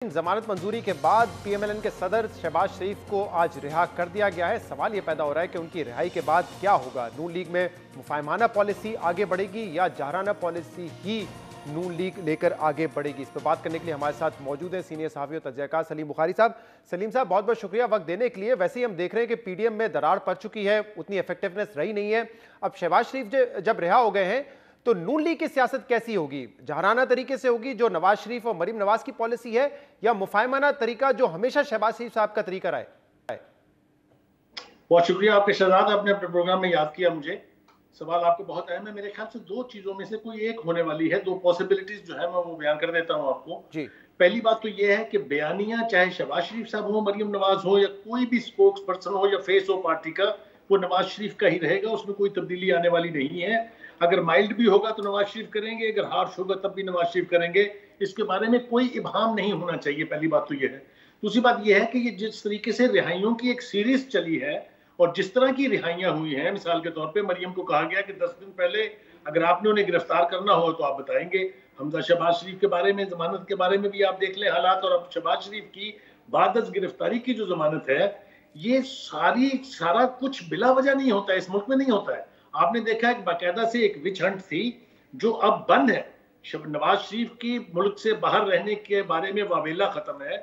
जमानत मंजूरी के बाद पीएमएलएन के सदर शहबाज शरीफ को आज रिहा कर दिया गया है। सवाल यह पैदा हो रहा है कि उनकी रिहाई के बाद क्या होगा। नून लीग में मुफाहिमाना पॉलिसी आगे बढ़ेगी या जहराना पॉलिसी ही नून लीग लेकर आगे बढ़ेगी। इस पर बात करने के लिए हमारे साथ मौजूद हैं सीनियर सहाफ़ी और तजज़ियाकार सलीम बुखारी साहब। सलीम साहब, बहुत बहुत शुक्रिया वक्त देने के लिए। वैसे ही हम देख रहे हैं कि पीडीएम में दरार पड़ चुकी है, उतनी इफेक्टिवनेस रही नहीं है। अब शहबाज शरीफ जब रिहा हो गए हैं तो नून लीग की सियासत कैसी होगी? जहराना तरीके से होगी जो नवाज शरीफ और मरीम नवाज की पॉलिसी है, या मुफाहिमाना तरीका जो हमेशा शहबाज शरीफ साहब का तरीका रहा है? बहुत शुक्रिया आपके शहजाद, आपने अपने प्रोग्राम में याद किया मुझे। सवाल आपको बहुत अहम है। मेरे ख्याल से दो चीजों में से कोई एक होने वाली है। दो पॉसिबिलिटीज जो है मैं वो बयान कर देता हूं आपको जी। पहली बात तो ये है कि बयानिया चाहे शहबाज शरीफ साहब हो, मरियम नवाज हो, या कोई भी स्पोक्स पर्सन हो या फेस हो पार्टी का, वो नवाज शरीफ का ही रहेगा। उसमें कोई तब्दीली आने वाली नहीं है। अगर माइल्ड भी होगा तो नवाज शरीफ करेंगे, अगर हार्श होगा तब भी नवाज शरीफ करेंगे। इसके बारे में कोई इबाहम नहीं होना चाहिए। पहली बात तो यह है। दूसरी बात यह है कि ये जिस तरीके से रिहाइयों की एक सीरीज चली है और जिस तरह की रिहाइयां हुई हैं, मिसाल के तौर पे मरियम को कहा गया कि 10 दिन पहले अगर आपने उन्हें गिरफ्तार करना हो तो आप बताएंगे। हमजा शहबाज शरीफ के बारे में, जमानत के बारे में भी आप देख लें हालात, और अब शहबाज शरीफ की बाद गिरफ्तारी की जो जमानत है, ये सारा कुछ बिला वजह नहीं होता है, इस मुल्क में नहीं होता है। आपने देखा है बाकायदा से एक विच हंट थी जो अब बंद है। नवाज शरीफ की मुल्क से बाहर रहने के बारे में वावेला खत्म है।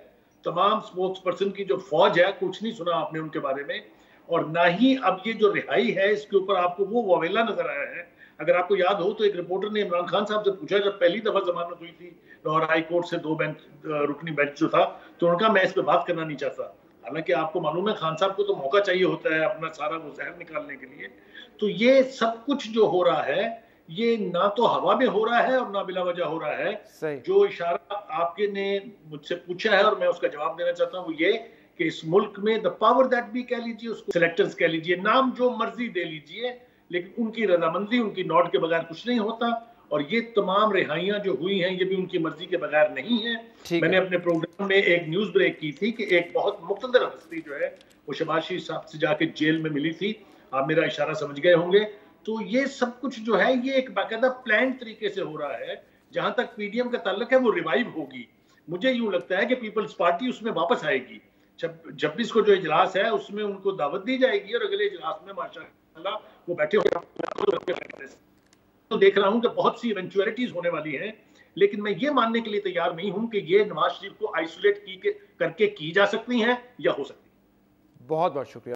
तमाम स्पोक्स पर्सन की जो फौज है, कुछ नहीं सुना आपने उनके बारे में, और ना ही अब ये जो रिहाई है इसके ऊपर आपको वो वावेला नजर आया है। अगर आपको याद हो तो एक रिपोर्टर ने इमरान खान साहब से पूछा, जब पहली दफा जमानत हुई थी लाहौर हाई कोर्ट से 2 रुकनी बेंच जो था, तो उनका मैं इस पर बात करना नहीं चाहता। हालांकि आपको मालूम है खान साहब को तो मौका चाहिए होता है अपना सारा वो जहर निकालने के लिए। तो ये सब कुछ जो हो रहा है ये ना तो हवा में हो रहा है और ना बिला वजह हो रहा है। जो इशारा आपके ने मुझसे पूछा है और मैं उसका जवाब देना चाहता हूँ वो ये कि इस मुल्क में द पावर दैट भी कह लीजिए, उसको सिलेक्टर्स कह लीजिए, नाम जो मर्जी दे लीजिए, लेकिन उनकी रजामंदी, उनकी नोट के बगैर कुछ नहीं होता। और ये तमाम रिहाइयां जो हुई हैं ये भी उनकी मर्जी के बगैर नहीं है। मैंने अपने प्रोग्राम में एक न्यूज ब्रेक की थी कि एक बहुत मुख्तदर हस्ती जो है वो शहबाज शरीफ साहब से जाके जेल में मिली थी। आप मेरा इशारा समझ गए होंगे। तो ये सब कुछ जो है ये एक बाकायदा प्लान तरीके से हो रहा है। जहां तक पीडीएम का ताल्लुक है वो रिवाइव होगी। मुझे यूं लगता है कि पीपल्स पार्टी उसमें वापस आएगी। 26 को जो इजलास है उसमें उनको दावत दी जाएगी और अगले इजलास में माशाअल्लाह वो बैठे हुए। तो देख रहा हूं कि बहुत सी इवेंचुअलिटीज होने वाली हैं, लेकिन मैं ये मानने के लिए तैयार नहीं हूं कि ये नवाज शरीफ को आइसोलेट करके की जा सकती हैं या हो सकती है। बहुत बहुत शुक्रिया।